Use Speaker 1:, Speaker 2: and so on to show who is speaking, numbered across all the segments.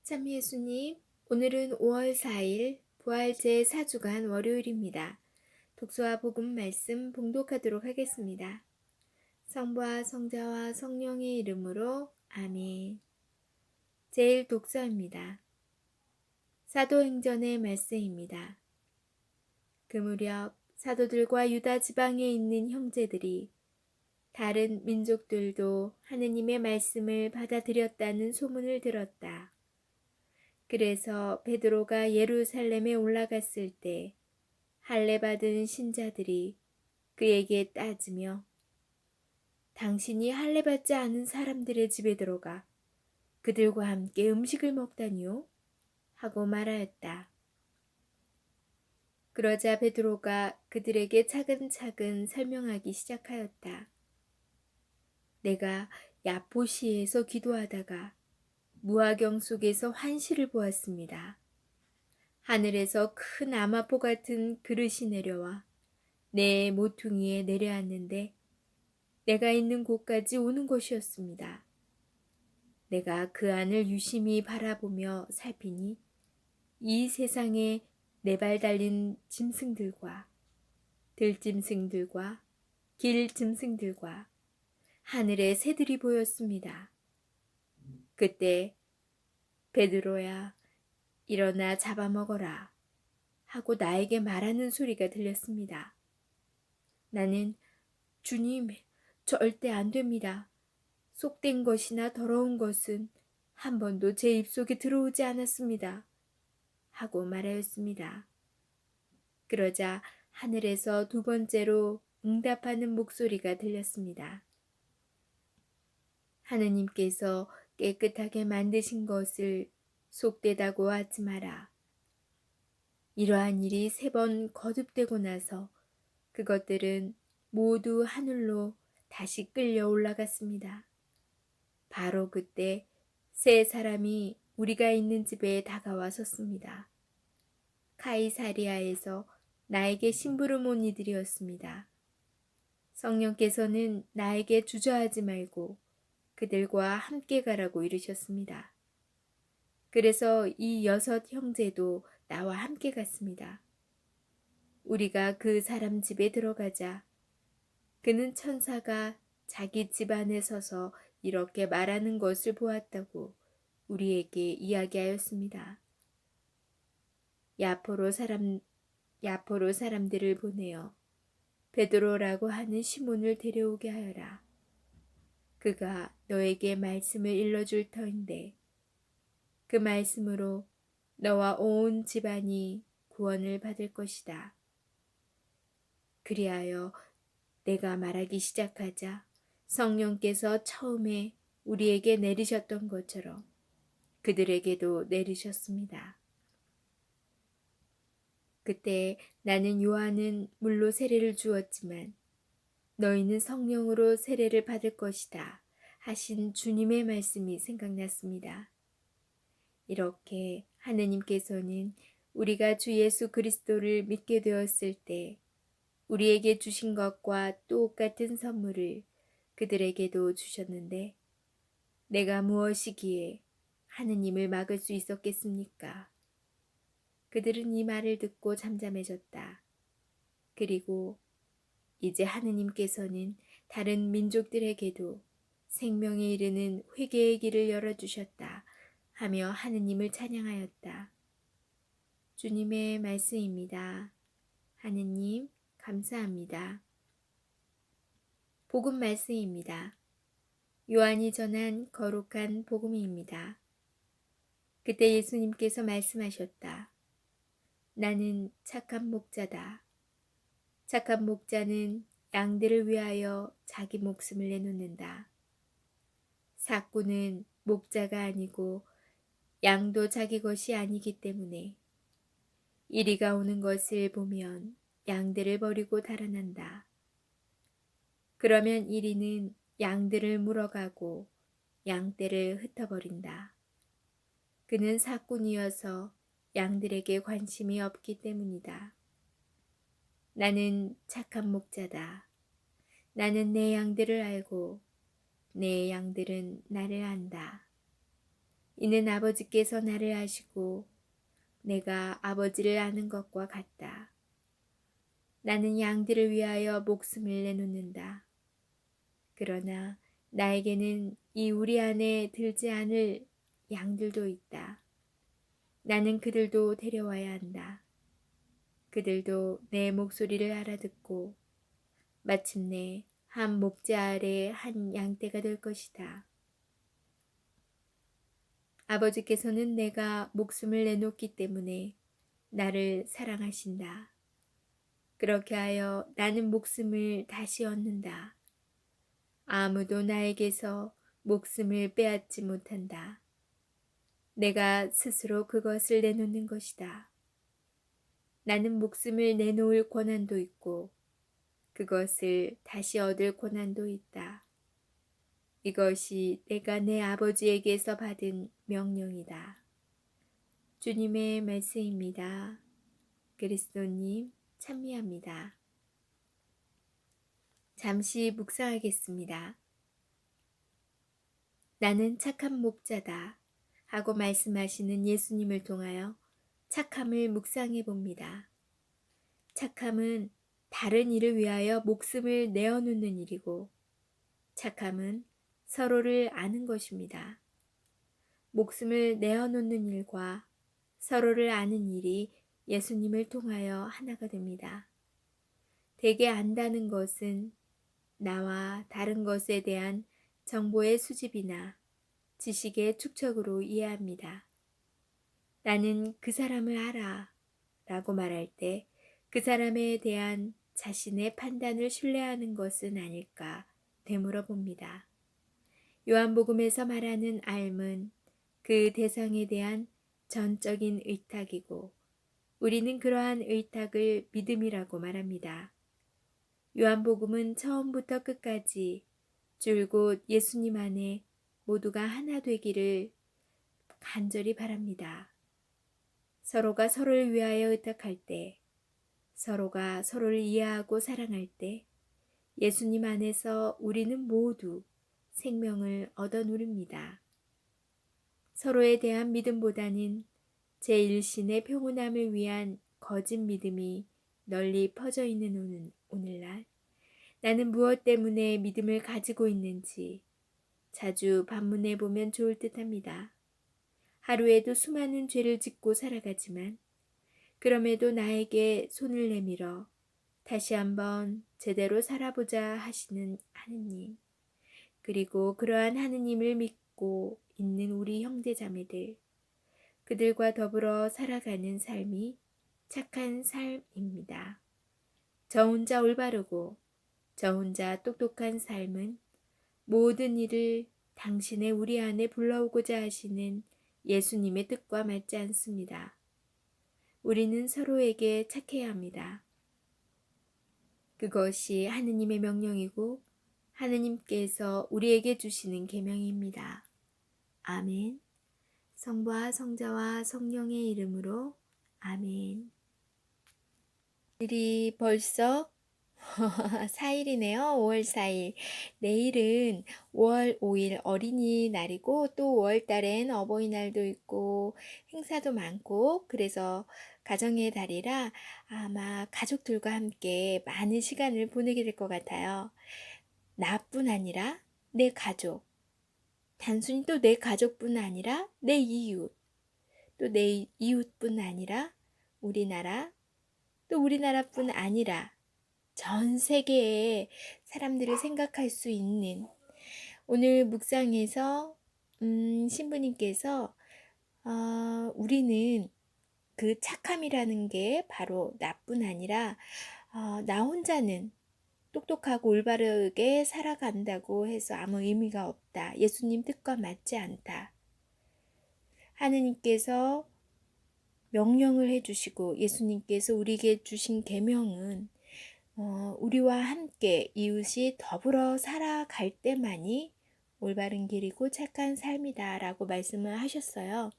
Speaker 1: 참 예수님, 오늘은 5월 4일 부활제 4주간 월요일입니다. 독서와 복음 말씀 봉독하도록 하겠습니다. 성부와 성자와 성령의 이름으로 아멘. 제일 독서입니다. 사도행전의 말씀입니다. 그 무렵 사도들과 유다 지방에 있는 형제들이 다른 민족들도 하느님의 말씀을 받아들였다는 소문을 들었다. 그래서 베드로가 예루살렘에 올라갔을 때 할례 받은 신자들이 그에게 따지며 당신이 할례 받지 않은 사람들의 집에 들어가 그들과 함께 음식을 먹다니요? 하고 말하였다. 그러자 베드로가 그들에게 차근차근 설명하기 시작하였다. 내가 야포시에서 기도하다가 무화경 속에서 환시를 보았습니다. 하늘에서 큰 아마포 같은 그릇이 내려와 내 모퉁이에 내려앉는데 내가 있는 곳까지 오는 것이었습니다. 내가 그 안을 유심히 바라보며 살피니 이 세상에 네 발 달린 짐승들과 들짐승들과 길짐승들과 하늘의 새들이 보였습니다. 그때 베드로야 일어나 잡아먹어라 하고 나에게 말하는 소리가 들렸습니다. 나는 주님, 절대 안 됩니다. 속된 것이나 더러운 것은 한 번도 제 입속에 들어오지 않았습니다. 하고 말하였습니다. 그러자 하늘에서 두 번째로 응답하는 목소리가 들렸습니다. 하느님께서 깨끗하게 만드신 것을 속되다고 하지 마라. 이러한 일이 3번 거듭되고 나서 그것들은 모두 하늘로 다시 끌려 올라갔습니다. 바로 그때 세 사람이 우리가 있는 집에 다가와 섰습니다. 카이사리아에서 나에게 심부름 온 이들이었습니다. 성령께서는 나에게 주저하지 말고 그들과 함께 가라고 이르셨습니다. 그래서 이 6 형제도 나와 함께 갔습니다. 우리가 그 사람 집에 들어가자 그는 천사가 자기 집 안에 서서 이렇게 말하는 것을 보았다고 우리에게 이야기하였습니다. 야포로 사람들을 보내어 베드로라고 하는 시몬을 데려오게 하여라. 그가 너에게 말씀을 일러줄 터인데 그 말씀으로 너와 온 집안이 구원을 받을 것이다. 그리하여 내가 말하기 시작하자 성령께서 처음에 우리에게 내리셨던 것처럼 그들에게도 내리셨습니다. 그때 나는 요한은 물로 세례를 주었지만 너희는 성령으로 세례를 받을 것이다 하신 주님의 말씀이 생각났습니다. 이렇게 하느님께서는 우리가 주 예수 그리스도를 믿게 되었을 때 우리에게 주신 것과 똑같은 선물을 그들에게도 주셨는데 내가 무엇이기에 하느님을 막을 수 있었겠습니까? 그들은 이 말을 듣고 잠잠해졌다. 그리고 이제 하느님께서는 다른 민족들에게도 생명에 이르는 회개의 길을 열어주셨다 하며 하느님을 찬양하였다. 주님의 말씀입니다. 하느님 감사합니다. 복음 말씀입니다. 요한이 전한 거룩한 복음입니다. 그때 예수님께서 말씀하셨다. 나는 착한 목자다. 착한 목자는 양들을 위하여 자기 목숨을 내놓는다. 삭구는 목자가 아니고 양도 자기 것이 아니기 때문에 이리가 오는 것을 보면 양들을 버리고 달아난다. 그러면 이리는 양들을 물어가고 양떼를 흩어버린다. 그는 삭군이어서 양들에게 관심이 없기 때문이다. 나는 착한 목자다. 나는 내 양들을 알고 내 양들은 나를 안다. 이는 아버지께서 나를 아시고 내가 아버지를 아는 것과 같다. 나는 양들을 위하여 목숨을 내놓는다. 그러나 나에게는 이 우리 안에 들지 않을 양들도 있다. 나는 그들도 데려와야 한다. 그들도 내 목소리를 알아듣고 마침내 한 목자 아래 한 양떼가 될 것이다. 아버지께서는 내가 목숨을 내놓기 때문에 나를 사랑하신다. 그렇게 하여 나는 목숨을 다시 얻는다. 아무도 나에게서 목숨을 빼앗지 못한다. 내가 스스로 그것을 내놓는 것이다. 나는 목숨을 내놓을 권한도 있고 그것을 다시 얻을 권한도 있다. 이것이 내가 내 아버지에게서 받은 명령이다. 주님의 말씀입니다. 그리스도님 찬미합니다. 잠시 묵상하겠습니다. 나는 착한 목자다 하고 말씀하시는 예수님을 통하여 착함을 묵상해 봅니다. 착함은 다른 이를 위하여 목숨을 내어놓는 일이고 착함은 서로를 아는 것입니다. 목숨을 내어놓는 일과 서로를 아는 일이 예수님을 통하여 하나가 됩니다. 대개 안다는 것은 나와 다른 것에 대한 정보의 수집이나 지식의 축적으로 이해합니다. 나는 그 사람을 알아 라고 말할 때 그 사람에 대한 자신의 판단을 신뢰하는 것은 아닐까 되물어 봅니다. 요한복음에서 말하는 알은 그 대상에 대한 전적인 의탁이고 우리는 그러한 의탁을 믿음이라고 말합니다. 요한복음은 처음부터 끝까지 줄곧 예수님 안에 모두가 하나 되기를 간절히 바랍니다. 서로가 서로를 위하여 의탁할 때, 서로가 서로를 이해하고 사랑할 때 예수님 안에서 우리는 모두 생명을 얻어 누립니다. 서로에 대한 믿음보다는 제1신의 평온함을 위한 거짓 믿음이 널리 퍼져 있는 오늘날 나는 무엇 때문에 믿음을 가지고 있는지 자주 반문해 보면 좋을 듯합니다. 하루에도 수많은 죄를 짓고 살아가지만 그럼에도 나에게 손을 내밀어 다시 한번 제대로 살아보자 하시는 하느님, 그리고 그러한 하느님을 믿고 있는 우리 형제자매들, 그들과 더불어 살아가는 삶이 착한 삶입니다. 저 혼자 올바르고 저 혼자 똑똑한 삶은 모든 일을 당신의 우리 안에 불러오고자 하시는 예수님의 뜻과 맞지 않습니다. 우리는 서로에게 착해야 합니다. 그것이 하느님의 명령이고 하느님께서 우리에게 주시는 계명입니다. 아멘. 성부와 성자와 성령의 이름으로 아멘. 일이 벌써 4일이네요. 5월 4일. 내일은 5월 5일 어린이날이고 또 5월 달엔 어버이날도 있고 행사도 많고 그래서 가정의 달이라 아마 가족들과 함께 많은 시간을 보내게 될 것 같아요. 나뿐 아니라 내 가족, 단순히 또 내 가족뿐 아니라 내 이웃, 또 내 이웃뿐 아니라 우리나라, 또 우리나라뿐 아니라 전 세계의 사람들을 생각할 수 있는 오늘 묵상에서 신부님께서 우리는 그 착함이라는 게 바로 나뿐 아니라 나 혼자는 똑똑하고 올바르게 살아간다고 해서 아무 의미가 없다. 예수님 뜻과 맞지 않다. 하느님께서 명령을 해주시고 예수님께서 우리에게 주신 계명은 우리와 함께 이웃이 더불어 살아갈 때만이 올바른 길이고 착한 삶이다 라고 말씀을 하셨어요.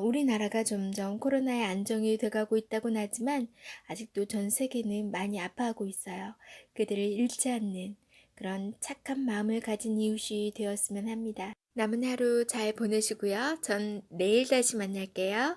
Speaker 1: 우리나라가 점점 코로나의 안정이 돼가고 있다고는 하지만 아직도 전 세계는 많이 아파하고 있어요. 그들을 잃지 않는 그런 착한 마음을 가진 이웃이 되었으면 합니다. 남은 하루 잘 보내시고요. 전 내일 다시 만날게요.